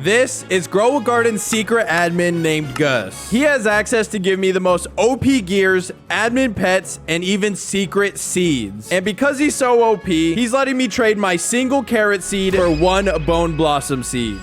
This is Grow a Garden's secret admin named Gus. He has access to give me the most OP gears, admin pets, and even secret seeds. And because he's so OP, he's letting me trade my single carrot seed for one bone blossom seed.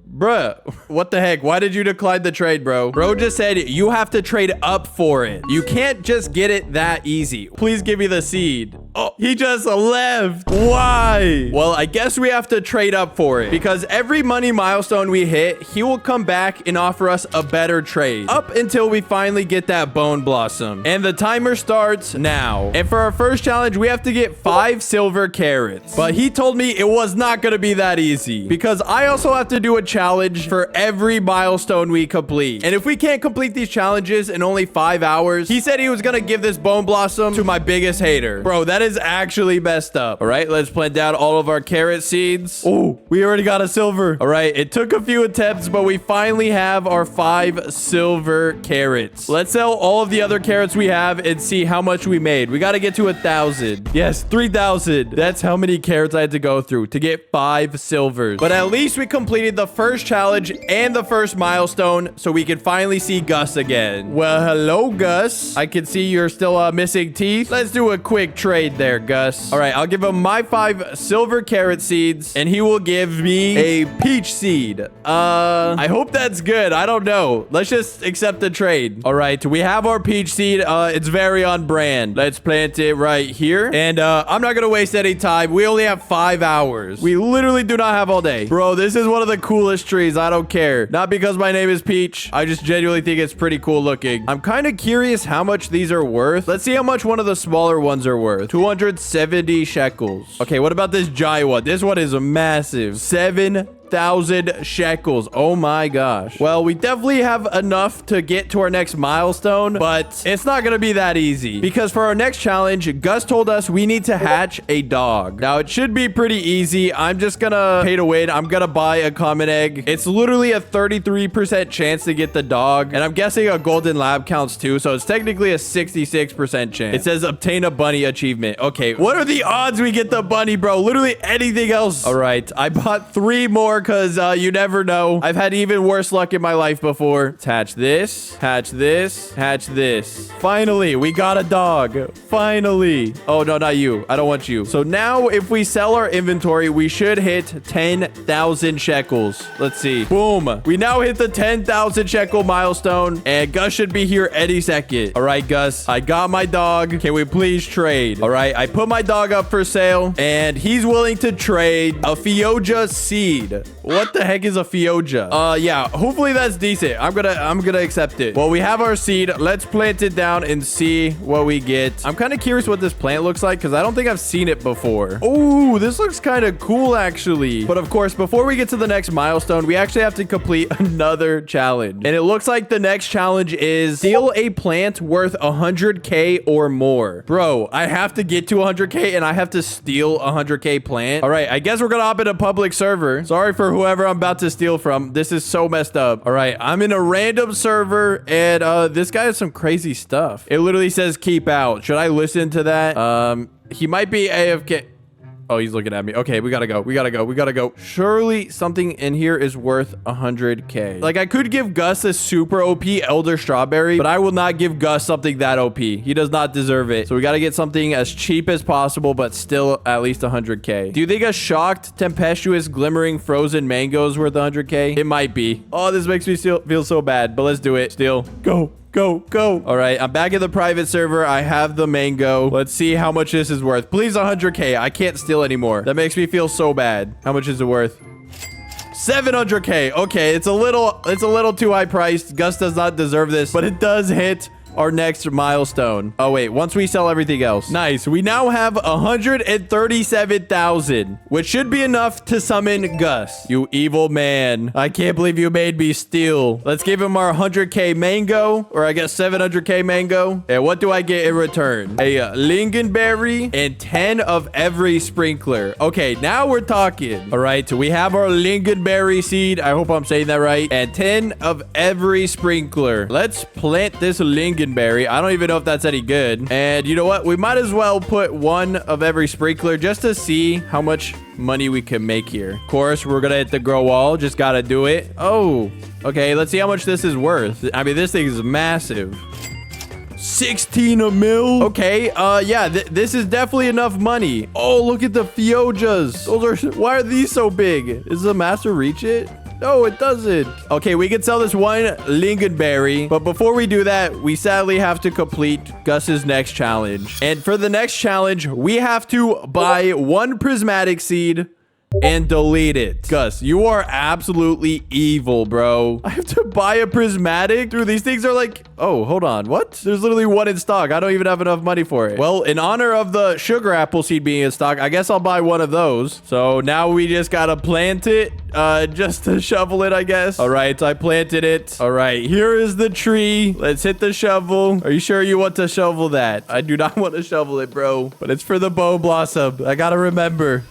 Bruh, what the heck? Why did you decline the trade, bro? Bro just said you have to trade up for it. You can't just get it that easy. Please give me the seed. Oh, he just left. Why? Well, I guess we have to trade up for it because every money milestone we hit, he will come back and offer us a better trade up until we finally get that bone blossom. And the timer starts now. And for our first challenge, we have to get 5 silver carrots. But he told me it was not going to be that easy because I also have to do a challenge for every milestone we complete. And if we can't complete these challenges in only 5 hours, he said he was gonna give this bone blossom to my biggest hater. Bro, that is actually messed up. All right, let's plant down all of our carrot seeds. Oh, we already got a silver. All right, it took a few attempts, but we finally have our 5 silver carrots. Let's sell all of the other carrots we have and see how much we made. We got to get to 1,000. Yes, 3,000. That's how many carrots I had to go through to get 5 silvers. But at least we completed the first challenge and the first milestone so we can finally see Gus again. Well, hello, Gus. I can see you're still missing teeth. Let's do a quick trade there, Gus. All right, I'll give him my 5 silver carrot seeds and he will give me a peach seed. I hope that's good. I don't know. Let's just accept the trade. All right, we have our peach seed. It's very on brand. Let's plant it right here. And I'm not gonna waste any time. We only have 5 hours. We literally do not have all day. Bro, this is one of the coolest trees. I don't care. Not because my name is Peach. I just genuinely think it's pretty cool looking. I'm kind of curious how much these are worth. Let's see how much one of the smaller ones are worth. 270 shekels. Okay, what about this giant one? This one is massive. 7,000 shekels. Oh my gosh. Well, we definitely have enough to get to our next milestone, but it's not gonna be that easy because for our next challenge, Gus told us we need to hatch a dog. Now, it should be pretty easy. I'm just gonna pay to win. I'm gonna buy a common egg. It's literally a 33% chance to get the dog, and I'm guessing a golden lab counts too, so it's technically a 66% chance. It says obtain a bunny achievement. Okay, what are the odds we get the bunny, bro? Literally anything else. All right, I bought 3 more because you never know. I've had even worse luck in my life before. Let's hatch this, hatch this, hatch this. Finally, we got a dog. Finally. Oh, no, not you. I don't want you. So now if we sell our inventory, we should hit 10,000 shekels. Let's see. Boom. We now hit the 10,000 shekel milestone, and Gus should be here any second. All right, Gus, I got my dog. Can we please trade? All right, I put my dog up for sale, and he's willing to trade a Fioja seed. What the heck is a Fioja? Yeah, hopefully that's decent. I'm gonna accept it. Well, we have our seed. Let's plant it down and see what we get. I'm kind of curious what this plant looks like because I don't think I've seen it before. Oh, this looks kind of cool, actually. But of course, before we get to the next milestone, we actually have to complete another challenge. And it looks like the next challenge is steal a plant worth 100K or more. Bro, I have to get to 100K and I have to steal a 100K plant. All right, I guess we're gonna hop in a public server. Sorry for whoever I'm about to steal from. This is so messed up. All right, I'm in a random server and this guy has some crazy stuff. It literally says keep out. Should I listen to that? He might be AFK. Oh, he's looking at me. Okay, we gotta go. We gotta go. We gotta go. Surely something in here is worth 100K. Like, I could give Gus a super OP Elder Strawberry, but I will not give Gus something that OP. He does not deserve it. So we gotta get something as cheap as possible, but still at least 100K. Do you think a shocked, tempestuous, glimmering, frozen mango is worth 100K? It might be. Oh, this makes me feel so bad, but let's do it. Steal. Go. Go, go. All right, I'm back in the private server. I have the mango. Let's see how much this is worth. Please, 100K. I can't steal anymore. That makes me feel so bad. How much is it worth? 700K. Okay, it's a little too high priced. Gus does not deserve this, but it does hit our next milestone. Oh, wait. Once we sell everything else. Nice. We now have 137,000, which should be enough to summon Gus. You evil man. I can't believe you made me steal. Let's give him our 100K mango, or I guess 700K mango. And what do I get in return? A lingonberry and 10 of every sprinkler. Okay, now we're talking. All right, so we have our lingonberry seed. I hope I'm saying that right. And 10 of every sprinkler. Let's plant this lingonberry lingonberry. I don't even know if that's any good. And you know what? We might as well put one of every sprinkler just to see how much money we can make here. Of course, we're gonna hit the grow wall. Just gotta do it. Oh, okay. Let's see how much this is worth. I mean, this thing is massive. 16 a mil. Okay, yeah, this is definitely enough money. Oh, look at the fiojas. Those are, why are these so big? Does the master reach it? No, it doesn't. Okay, we can sell this one lingonberry, but before we do that, we sadly have to complete Gus's next challenge. And for the next challenge, we have to buy one prismatic seed and delete it. Gus, you are absolutely evil, bro. I have to buy a prismatic? Dude, these things are like... Oh, hold on. What? There's literally one in stock. I don't even have enough money for it. Well, in honor of the sugar apple seed being in stock, I guess I'll buy one of those. So now we just gotta plant it just to shovel it, I guess. All right, I planted it. All right, here is the tree. Let's hit the shovel. Are you sure you want to shovel that? I do not want to shovel it, bro. But it's for the bow blossom. I gotta remember.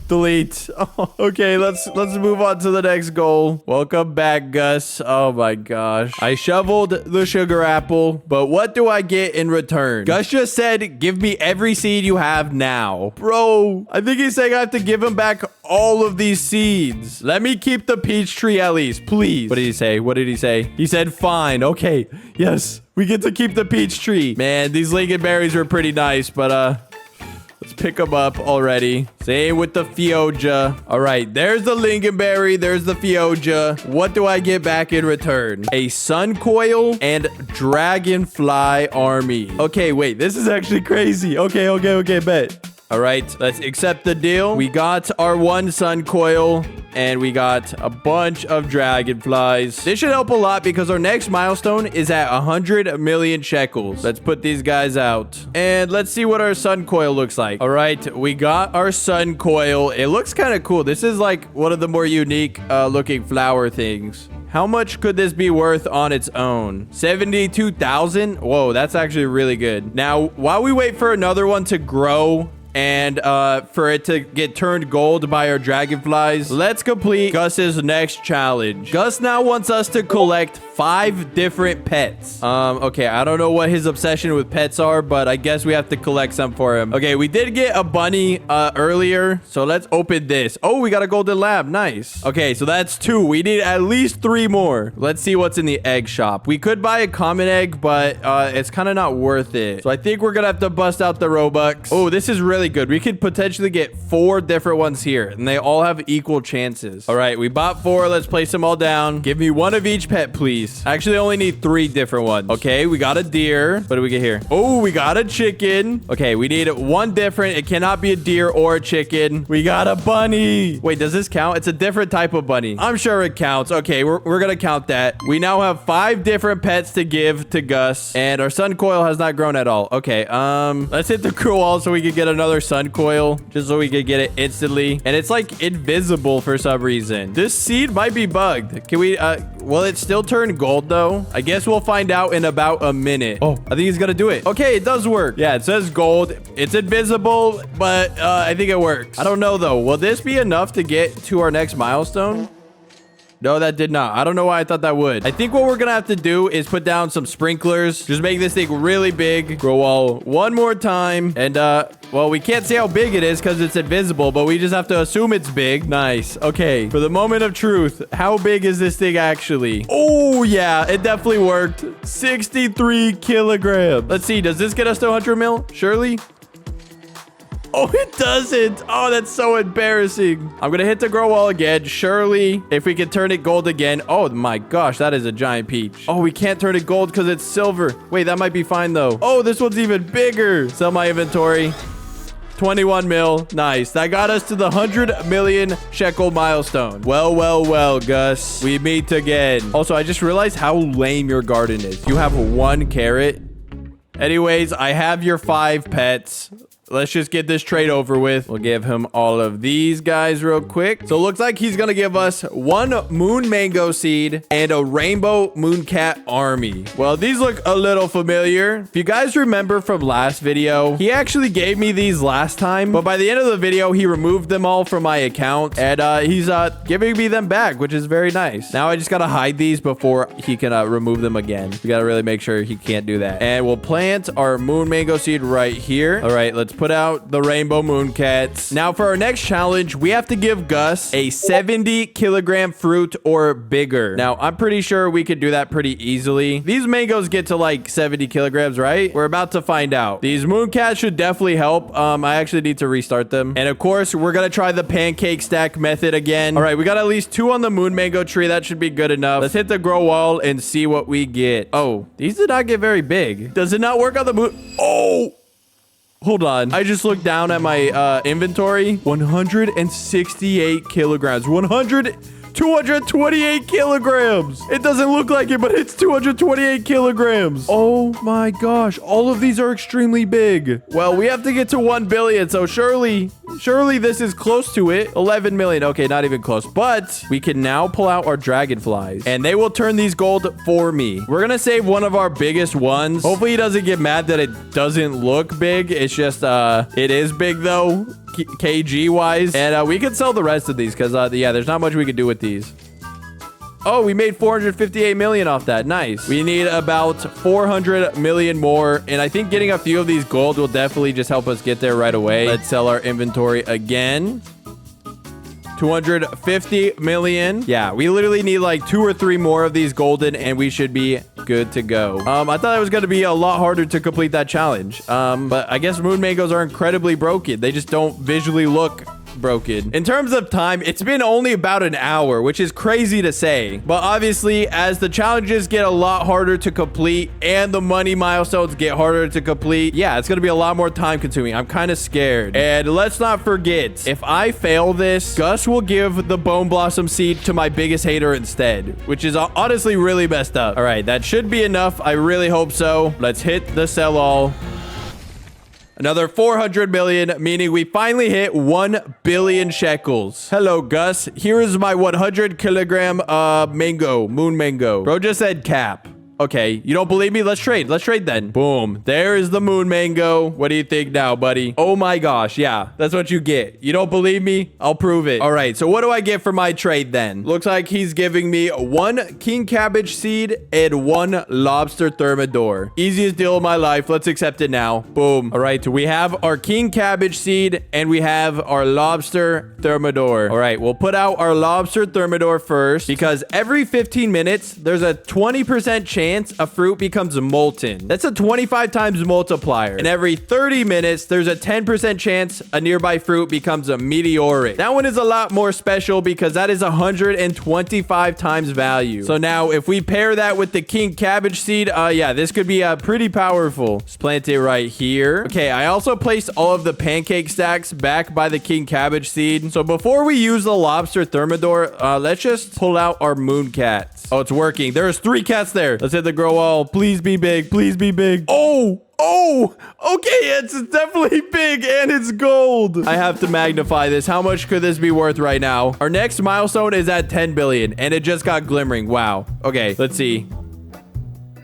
Delete. Oh, okay, let's move on to the next goal. Welcome back, Gus. Oh my gosh. I shoveled the sugar apple, but what do I get in return? Gus just said, give me every seed you have now. Bro, I think he's saying I have to give him back all of these seeds. Let me keep the peach tree at least, please. What did he say? What did he say? He said, fine. Okay. Yes, we get to keep the peach tree. Man, these lingonberries were pretty nice, but let's pick them up already. Same with the fioja. All right, there's the lingonberry. There's the fioja. What do I get back in return? A sun coil and dragonfly army. Okay, wait. This is actually crazy. Okay, bet. All right, let's accept the deal. We got our one sun coil and we got a bunch of dragonflies. This should help a lot because our next milestone is at 100 million shekels. Let's put these guys out and let's see what our sun coil looks like. All right, we got our sun coil. It looks kind of cool. This is like one of the more unique looking flower things. How much could this be worth on its own? 72,000? Whoa, that's actually really good. Now, while we wait for another one to grow and for it to get turned gold by our dragonflies, let's complete Gus's next challenge. Gus now wants us to collect 5 different pets. Okay, I don't know what his obsession with pets are, but I guess we have to collect some for him. Okay, we did get a bunny earlier, so let's open this. Oh, we got a golden lab. Nice. Okay, so that's 2. We need at least 3 more. Let's see what's in the egg shop. We could buy a common egg, but it's kind of not worth it. So I think we're gonna have to bust out the Robux. Oh, this is really good. We could potentially get 4 different ones here, and they all have equal chances. All right, we bought 4. Let's place them all down. Give me 1 of each pet, please. I actually only need 3 different ones. Okay, we got a deer. What do we get here? Oh, we got a chicken. Okay, we need 1 different. It cannot be a deer or a chicken. We got a bunny. Wait, does this count? It's a different type of bunny. I'm sure it counts. Okay, we're gonna count that. We now have 5 different pets to give to Gus, and our sun coil has not grown at all. Okay, let's hit the cool wall so we can get another sun coil, just so we can get it instantly. And it's like invisible for some reason. This seed might be bugged. Can we will it still turn gold though? I guess we'll find out in about a minute. Oh, I think he's gonna do it. Okay, it does work. Yeah, it says gold. It's invisible, but I think it works. I don't know though. Will this be enough to get to our next milestone? No, that did not. I don't know why I thought that would. I think what we're gonna have to do is put down some sprinklers. Just make this thing really big. Grow wall one more time. And, well, we can't see how big it is because it's invisible, but we just have to assume it's big. Nice. Okay, for the moment of truth, how big is this thing actually? Oh, yeah, it definitely worked. 63 kilograms. Let's see. Does this get us to 100 mil? Surely? Oh, it doesn't. Oh, that's so embarrassing. I'm gonna hit the grow wall again. Surely, if we can turn it gold again. Oh my gosh, that is a giant peach. Oh, we can't turn it gold because it's silver. Wait, that might be fine though. Oh, this one's even bigger. Sell my inventory. 21 mil. Nice. That got us to the 100 million shekel milestone. Well, Gus. We meet again. Also, I just realized how lame your garden is. You have 1 carrot. Anyways, I have your 5 pets. let's just get this trade over with. We'll give him all of these guys real quick. So it looks like he's gonna give us 1 moon mango seed and a rainbow mooncat army. Well, these look a little familiar. If you guys remember from last video, he actually gave me these last time, but by the end of the video, he removed them all from my account, and he's giving me them back, which is very nice. Now I just gotta hide these before he can remove them again. We gotta really make sure he can't do that. And we'll plant our moon mango seed right here. All right, let's put out the rainbow mooncats. Now for our next challenge, we have to give Gus a 70-kilogram fruit or bigger. Now I'm pretty sure we could do that pretty easily. These mangoes get to like 70 kilograms, right? We're about to find out. These mooncats should definitely help. I actually need to restart them. And of course, we're gonna try the pancake stack method again. All right, we got at least 2 on the moon mango tree. That should be good enough. Let's hit the grow wall and see what we get. Oh, these did not get very big. Does it not work on the moon? Oh! Hold on. I just looked down at my inventory. 168 kilograms. 228 kilograms. It doesn't look like it, but it's 228 kilograms. Oh my gosh. All of these are extremely big. Well, we have to get to 1 billion. So surely this is close to it. 11 million. Okay, not even close. But we can now pull out our dragonflies and they will turn these gold for me. We're going to save one of our biggest ones. Hopefully he doesn't get mad that it doesn't look big. It's just, it is big though. KG wise, and we could sell the rest of these because yeah, there's not much we could do with these. Oh, we made 458 million off that. Nice. We need about 400 million more, and I think getting a few of these gold will definitely just help us get there right away. Let's sell our inventory again. 250 million. Yeah, we literally need like 2 or 3 more of these golden and we should be good to go. I thought it was going to be a lot harder to complete that challenge. But I guess moon mangoes are incredibly broken. They just don't visually look broken. In terms of time, it's been only about an hour, which is crazy to say. But obviously, as the challenges get a lot harder to complete and the money milestones get harder to complete, yeah, it's going to be a lot more time consuming. I'm kind of scared. And let's not forget, if I fail this, Gus will give the bone blossom seed to my biggest hater instead, which is honestly really messed up. All right, that should be enough. I really hope so. Let's hit the sell all. Another 400 million, meaning we finally hit 1 billion shekels. Hello, Gus. Here is my 100 kilogram moon mango. Bro just said cap. Okay, you don't believe me? Let's trade. Let's trade then. Boom. There is the moon mango. What do you think now, buddy? Oh my gosh. Yeah, that's what you get. You don't believe me? I'll prove it. All right, so what do I get for my trade then? Looks like he's giving me 1 king cabbage seed and 1 lobster thermidor. Easiest deal of my life. Let's accept it now. Boom. All right, we have our king cabbage seed and we have our lobster thermidor. All right, we'll put out our lobster thermidor first because every 15 minutes, there's a 20% chance a fruit becomes molten. That's a 25 times multiplier. And every 30 minutes, there's a 10% chance a nearby fruit becomes a meteoric. That one is a lot more special because that is 125 times value. So now if we pair that with the king cabbage seed, yeah, this could be pretty powerful. Let's plant it right here. Okay, I also placed all of the pancake stacks back by the king cabbage seed. So before we use the lobster thermidor, let's just pull out our moon cats. Oh, it's working. There's 3 cats there. Let's hit the grow wall. Please be big. Please be big. Oh, okay. It's definitely big and it's gold. I have to magnify this. How much could this be worth right now? Our next milestone is at 10 billion and it just got glimmering. Wow. Okay, let's see.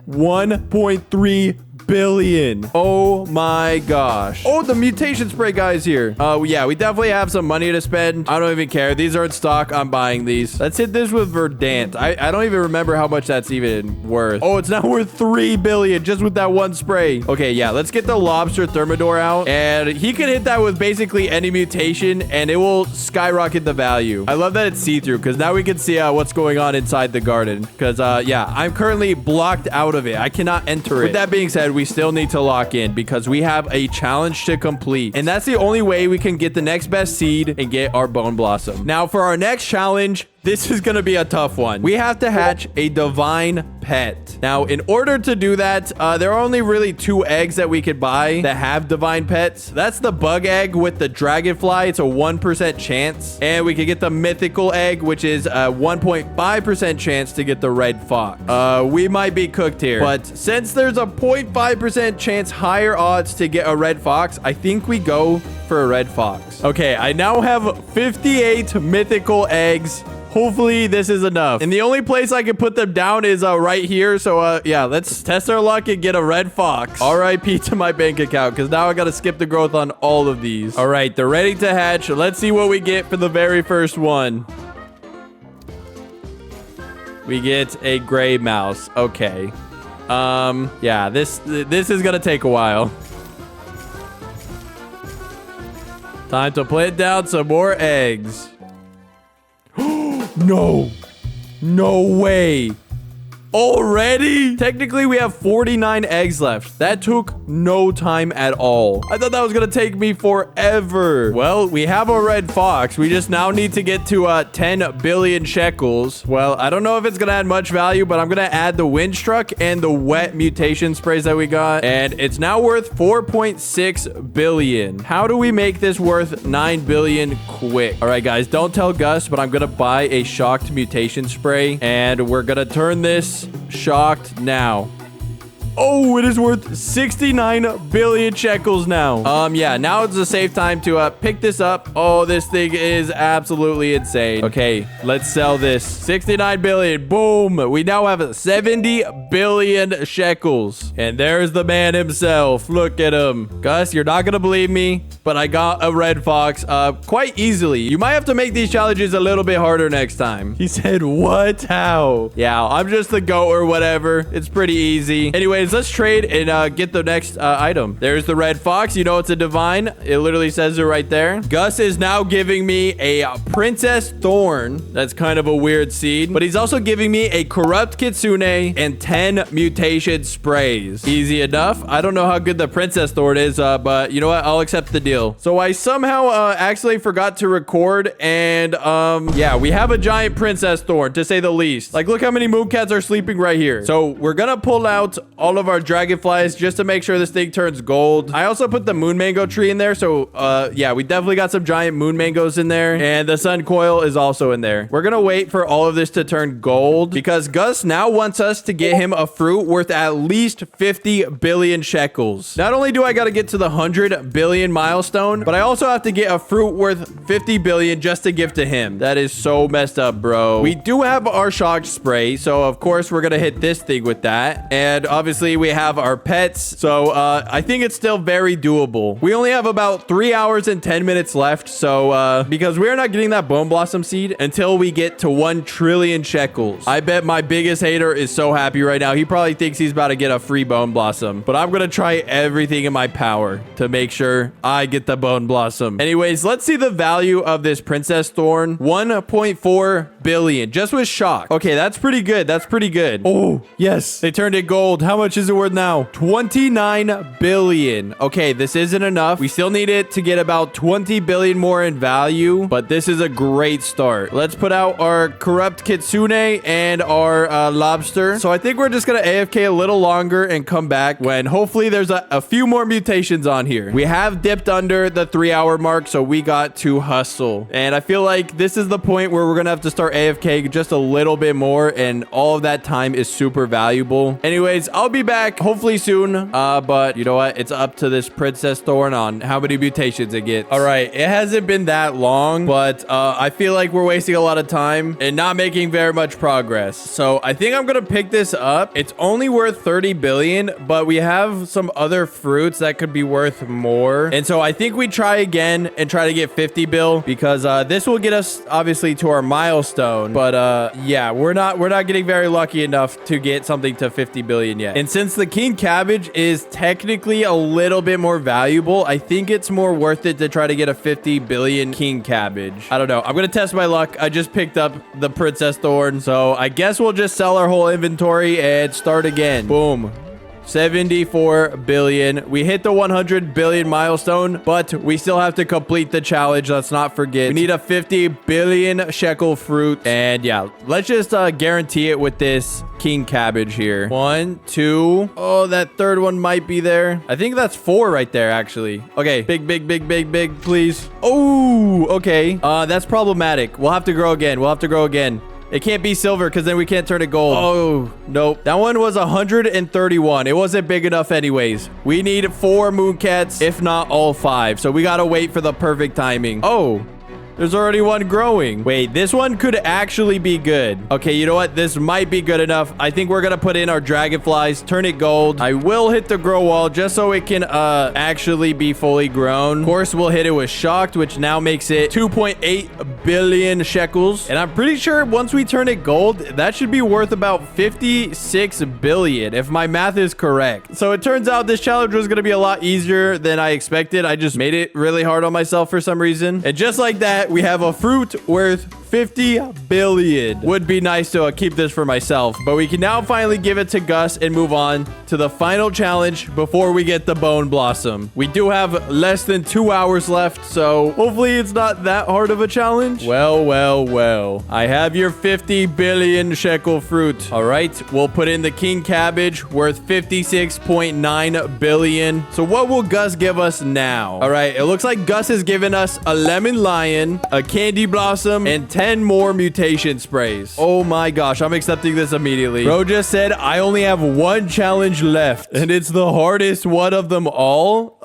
1.3 billion. Oh my gosh. Oh, the mutation spray guy is here. Yeah, we definitely have some money to spend. I don't even care. These are in stock. I'm buying these. Let's hit this with verdant. I don't even remember how much that's even worth. Oh, it's now worth 3 billion just with that one spray. Okay, yeah, let's get the lobster thermidor out and he can hit that with basically any mutation and it will skyrocket the value. I love that it's see-through because now we can see what's going on inside the garden because yeah, I'm currently blocked out of it. I cannot enter it. With that being said, we still need to lock in because we have a challenge to complete. And that's the only way we can get the next best seed and get our bone blossom. Now for our next challenge, this is going to be a tough one. We have to hatch a divine pet. Now, in order to do that, there are only really 2 eggs that we could buy that have divine pets. That's the bug egg with the dragonfly. It's a 1% chance. And we could get the mythical egg, which is a 1.5% chance to get the red fox. We might be cooked here. But since there's a 0.5% chance higher odds to get a red fox, I think we go for a red fox. Okay, I now have 58 mythical eggs. Hopefully this is enough. And the only place I can put them down is right here. So yeah, let's test our luck and get a red fox. RIP to my bank account, because now I gotta skip the growth on all of these. All right, they're ready to hatch. Let's see what we get for the very first one. We get a gray mouse. Okay. Yeah, this is gonna take a while. Time to plant down some more eggs. No. No way. Already? Technically, we have 49 eggs left. That took no time at all. I thought that was gonna take me forever. Well, we have a red fox. We just now need to get to 10 billion shekels. Well, I don't know if it's gonna add much value, but I'm gonna add the winch truck and the wet mutation sprays that we got. And it's now worth 4.6 billion. How do we make this worth 9 billion quick? All right, guys, don't tell Gus, but I'm gonna buy a shocked mutation spray. And we're gonna turn this shocked now. Oh, it is worth 69 billion shekels now. Yeah, now it's a safe time to pick this up. Oh, this thing is absolutely insane. Okay, let's sell this. 69 billion. Boom. We now have 70 billion shekels. And there's the man himself. Look at him. Gus, you're not gonna believe me, but I got a red fox quite easily. You might have to make these challenges a little bit harder next time. He said, what? How? Yeah, I'm just the goat or whatever. It's pretty easy. Anyways, let's trade and get the next item. There's the red fox. You know it's a divine. It literally says it right there. Gus is now giving me a princess thorn. That's kind of a weird seed. But he's also giving me a corrupt kitsune and 10 mutation sprays. Easy enough. I don't know how good the princess thorn is, but you know what? I'll accept the deal. So I somehow actually forgot to record, and yeah, we have a giant princess thorn, to say the least. Like, look how many mooncats are sleeping right here. So we're gonna pull out all of our dragonflies just to make sure this thing turns gold. I also put the moon mango tree in there, so yeah, we definitely got some giant moon mangoes in there, and the sun coil is also in there. We're gonna wait for all of this to turn gold because Gus now wants us to get him a fruit worth at least 50 billion shekels. Not only do I gotta get to the 100 billion milestone, but I also have to get a fruit worth 50 billion just to give to him. That is so messed up, bro. We do have our shock spray, so of course we're gonna hit this thing with that, and obviously we have our pets, so I think it's still very doable. We only have about 3 hours and 10 minutes left, so because we're not getting that bone blossom seed until we get to 1 trillion shekels. I bet my biggest hater is so happy right now. He probably thinks he's about to get a free bone blossom, but I'm gonna try everything in my power to make sure I get the bone blossom. Anyways, let's see the value of this princess thorn. 1.4 billion just with shock. Okay, that's pretty good. That's pretty good. Oh, yes. They turned it gold. How much is it worth now? 29 billion. Okay, this isn't enough. We still need it to get about 20 billion more in value, but this is a great start. Let's put out our corrupt kitsune and our lobster. So I think we're just gonna AFK a little longer and come back when hopefully there's a few more mutations on here. We have dipped under the 3-hour mark, so we got to hustle. And I feel like this is the point where we're gonna have to start AFK just a little bit more, and all of that time is super valuable. Anyways, I'll be back hopefully soon, but you know what? It's up to this princess thorn on how many mutations it gets. All right, it hasn't been that long, but I feel like we're wasting a lot of time and not making very much progress. So I think I'm gonna pick this up. It's only worth 30 billion, but we have some other fruits that could be worth more, and so I think we try again and try to get 50 bill, because this will get us obviously to our milestone, but yeah, we're not getting very lucky enough to get something to 50 billion yet. And since the king cabbage is technically a little bit more valuable, I think it's more worth it to try to get a 50 billion king cabbage. I don't know. I'm gonna test my luck. I just picked up the princess thorn, so I guess we'll just sell our whole inventory and start again. Boom. 74 billion. We hit the 100 billion milestone, but we still have to complete the challenge. Let's not forget. We need a 50 billion shekel fruit. And yeah, let's just guarantee it with this king cabbage here. 1, 2. Oh, that third one might be there. I think that's 4 right there, actually. Okay, big, please. Oh, okay. That's problematic. We'll have to grow again. It can't be silver because then we can't turn it gold. Oh, nope. That one was 131. It wasn't big enough anyways. We need 4 mooncats, if not all 5. So we got to wait for the perfect timing. Oh, there's already one growing. Wait, this one could actually be good. Okay, you know what? This might be good enough. I think we're going to put in our dragonflies, turn it gold. I will hit the grow wall just so it can actually be fully grown. Of course, we'll hit it with shocked, which now makes it 2.8 billion shekels. And I'm pretty sure once we turn it gold, that should be worth about 56 billion, if my math is correct. So it turns out this challenge was going to be a lot easier than I expected. I just made it really hard on myself for some reason. And just like that, we have a fruit worth 50 billion. Would be nice to keep this for myself, but we can now finally give it to Gus and move on to the final challenge before we get the bone blossom. We do have less than 2 hours left, so hopefully it's not that hard of a challenge. Well. I have your 50 billion shekel fruit. All right, we'll put in the king cabbage worth 56.9 billion. So what will Gus give us now? All right, it looks like Gus has given us a lemon lion, a candy blossom, and 10 more mutation sprays. Oh my gosh, I'm accepting this immediately. Bro just said I only have 1 challenge left, and it's the hardest one of them all.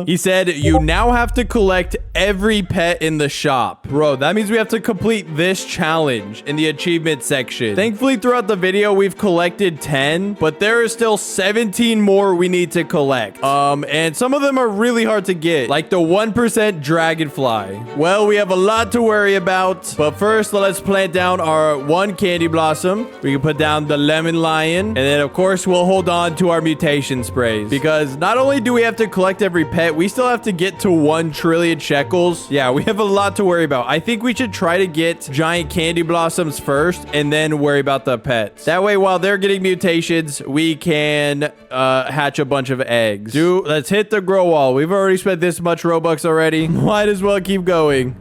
He said you now have to collect every pet in the shop. Bro, that means we have to complete this challenge in the achievement section. Thankfully, throughout the video, we've collected 10, but there are still 17 more we need to collect. And some of them are really hard to get, like the 1% dragonfly. Well, we have a lot to worry about, but first, let's plant down our 1 candy blossom. We can put down the lemon lion. And then, of course, we'll hold on to our mutation sprays. Because not only do we have to collect every pet, we still have to get to 1 trillion shekels. Yeah, we have a lot to worry about. I think we should try to get giant candy blossoms first and then worry about the pets. That way, while they're getting mutations, we can hatch a bunch of eggs. Let's hit the grow wall. We've already spent this much Robux already. Might as well keep going.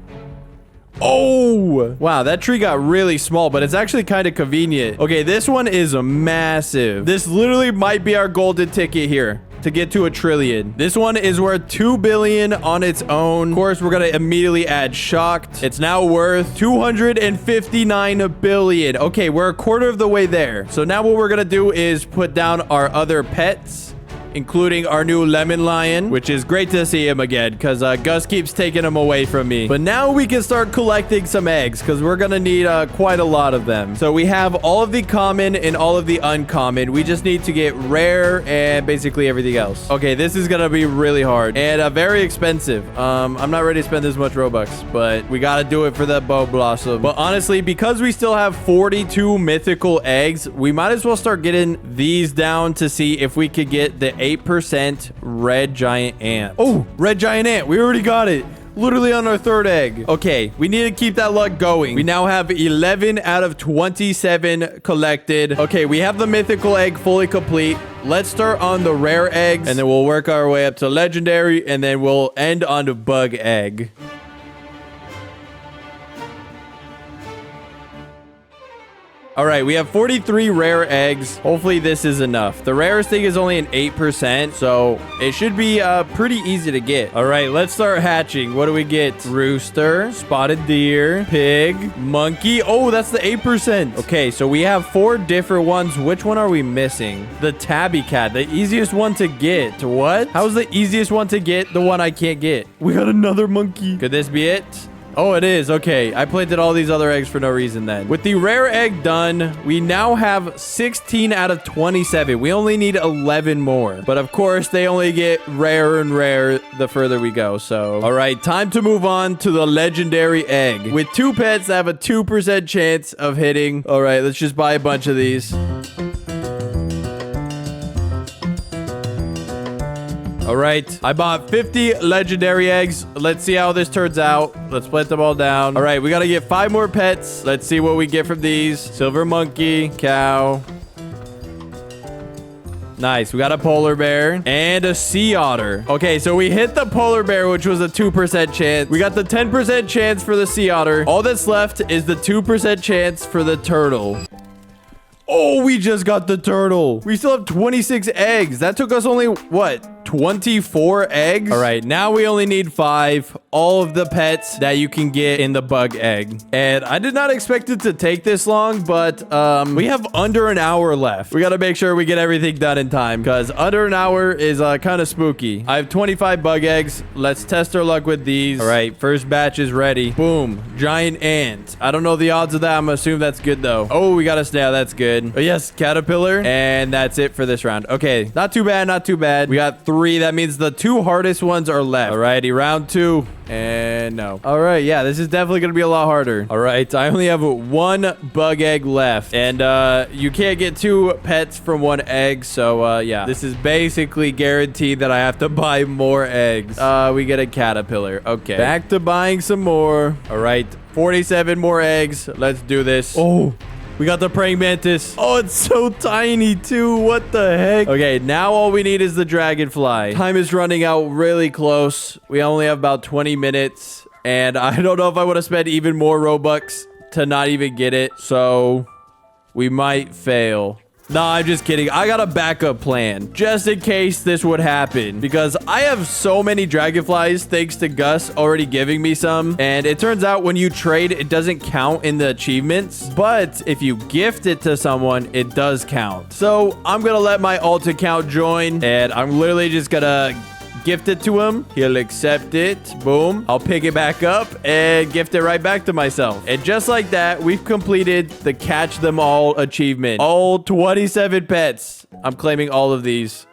Oh, wow, that tree got really small, but it's actually kind of convenient. Okay, this one is massive. This literally might be our golden ticket here to get to 1 trillion. This one is worth 2 billion on its own. Of course, we're gonna immediately add shocked. It's now worth 259 billion. Okay, we're a quarter of the way there. So now what we're gonna do is put down our other pets, including our new lemon lion, which is great to see him again because Gus keeps taking him away from me. But now we can start collecting some eggs because we're going to need quite a lot of them. So we have all of the common and all of the uncommon. We just need to get rare and basically everything else. Okay, this is going to be really hard and very expensive. I'm not ready to spend this much Robux, but we got to do it for that bone blossom. But honestly, because we still have 42 mythical eggs, we might as well start getting these down to see if we could get the 8% red giant ant. Oh, red giant ant. We already got it. Literally on our 3rd egg. Okay, we need to keep that luck going. We now have 11 out of 27 collected. Okay, we have the mythical egg fully complete. Let's start on the rare eggs, and then we'll work our way up to legendary, and then we'll end on the bug egg. All right, we have 43 rare eggs. Hopefully this is enough. The rarest thing is only an 8%, so it should be pretty easy to get. All right, let's start hatching. What do we get? Rooster, spotted deer, pig, monkey. Oh, that's the 8%. Okay, so we have 4 different ones. Which one are we missing? The tabby cat, the easiest one to get. What? How's the easiest one to get the one I can't get? We got another monkey. Could this be it? Oh, it is. Okay. I planted all these other eggs for no reason then. With the rare egg done, we now have 16 out of 27. We only need 11 more. But of course, they only get rarer and rarer the further we go. So, all right. Time to move on to the legendary egg. With 2 pets that have a 2% chance of hitting. All right. Let's just buy a bunch of these. All right, I bought 50 legendary eggs. Let's see how this turns out. Let's plant them all down. All right, we got to get 5 more pets. Let's see what we get from these. Silver monkey, cow. Nice. We got a polar bear and a sea otter. Okay, so we hit the polar bear, which was a 2% chance. We got the 10% chance for the sea otter. All that's left is the 2% chance for the turtle. Oh, we just got the turtle. We still have 26 eggs. That took us only, what, 24 eggs? All right, now we only need 5. All of the pets that you can get in the bug egg. And I did not expect it to take this long, but we have under an hour left. We got to make sure we get everything done in time because under an hour is kind of spooky. I have 25 bug eggs. Let's test our luck with these. All right, first batch is ready. Boom, giant ant. I don't know the odds of that. I'm assuming that's good though. Oh, we got a snail. That's good. Oh, yes, caterpillar. And that's it for this round. Okay, not too bad, not too bad. We got 3. That means the 2 hardest ones are left. Alrighty, round 2. And no. All right, yeah, this is definitely going to be a lot harder. All right, I only have 1 bug egg left. And you can't get 2 pets from 1 egg. So, yeah, this is basically guaranteed that I have to buy more eggs. We get a caterpillar. Okay, back to buying some more. All right, 47 more eggs. Let's do this. Oh, we got the praying mantis. Oh, it's so tiny too. What the heck? Okay, now all we need is the dragonfly. Time is running out really close. We only have about 20 minutes. And I don't know if I would have spent even more Robux to not even get it. So we might fail. No, I'm just kidding. I got a backup plan just in case this would happen because I have so many dragonflies thanks to Gus already giving me some. And it turns out when you trade, it doesn't count in the achievements. But if you gift it to someone, it does count. So I'm going to let my alt account join and I'm literally just going to gift it to him. He'll accept it. Boom. I'll pick it back up and gift it right back to myself. And just like that, we've completed the catch them all achievement. All 27 pets. I'm claiming all of these.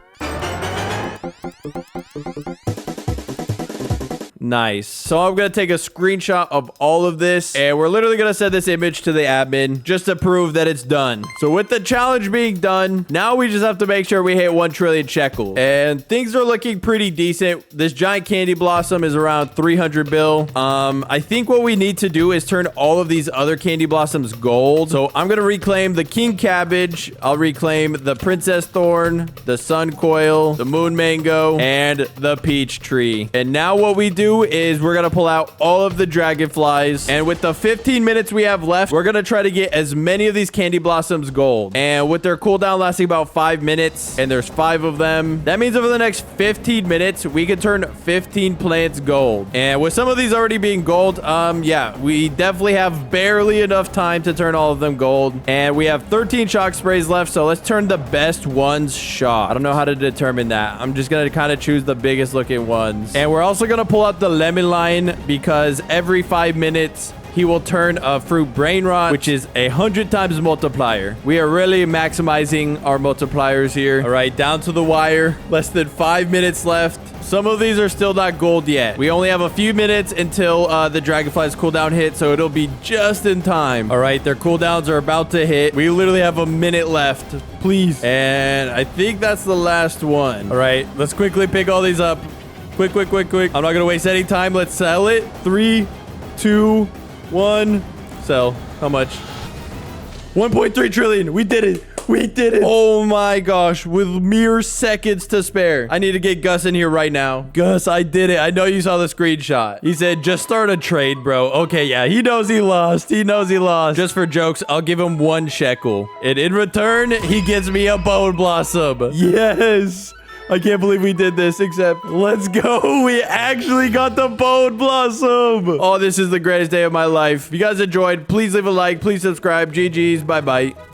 Nice. So I'm going to take a screenshot of all of this and we're literally going to send this image to the admin just to prove that it's done. So with the challenge being done, now we just have to make sure we hit 1 trillion shekel. And things are looking pretty decent. This giant candy blossom is around 300 bill. I think what we need to do is turn all of these other candy blossoms gold. So I'm going to reclaim the king cabbage. I'll reclaim the princess thorn, the sun coil, the moon mango, and the peach tree. And now what we do is we're gonna pull out all of the dragonflies, and with the 15 minutes we have left, we're gonna try to get as many of these candy blossoms gold. And with their cooldown lasting about 5 minutes, and there's 5 of them, that means over the next 15 minutes we can turn 15 plants gold. And with some of these already being gold, yeah, we definitely have barely enough time to turn all of them gold. And we have 13 shock sprays left, so let's turn the best ones shock. I don't know how to determine that. I'm just gonna kind of choose the biggest looking ones. And we're also gonna pull out the lemon line because every 5 minutes he will turn a fruit brain rot, which is 100 times multiplier. We are really maximizing our multipliers here. All right, down to the wire. Less than 5 minutes left. Some of these are still not gold yet. We only have a few minutes until the dragonfly's cooldown hit, so it'll be just in time. All right, their cooldowns are about to hit. We literally have a minute left. Please. And I think that's the last one. All right, let's quickly pick all these up. Quick, quick, quick, quick. I'm not gonna waste any time. Let's sell it. 3, 2, 1. Sell. How much? 1.3 trillion. We did it. We did it. Oh my gosh. With mere seconds to spare. I need to get Gus in here right now. Gus, I did it. I know you saw the screenshot. He said, just start a trade, bro. Okay, yeah. He knows he lost. He knows he lost. Just for jokes, I'll give him 1 shekel. And in return, he gives me a bone blossom. Yes. I can't believe we did this, except let's go. We actually got the bone blossom. Oh, this is the greatest day of my life. If you guys enjoyed, please leave a like. Please subscribe. GG's. Bye-bye.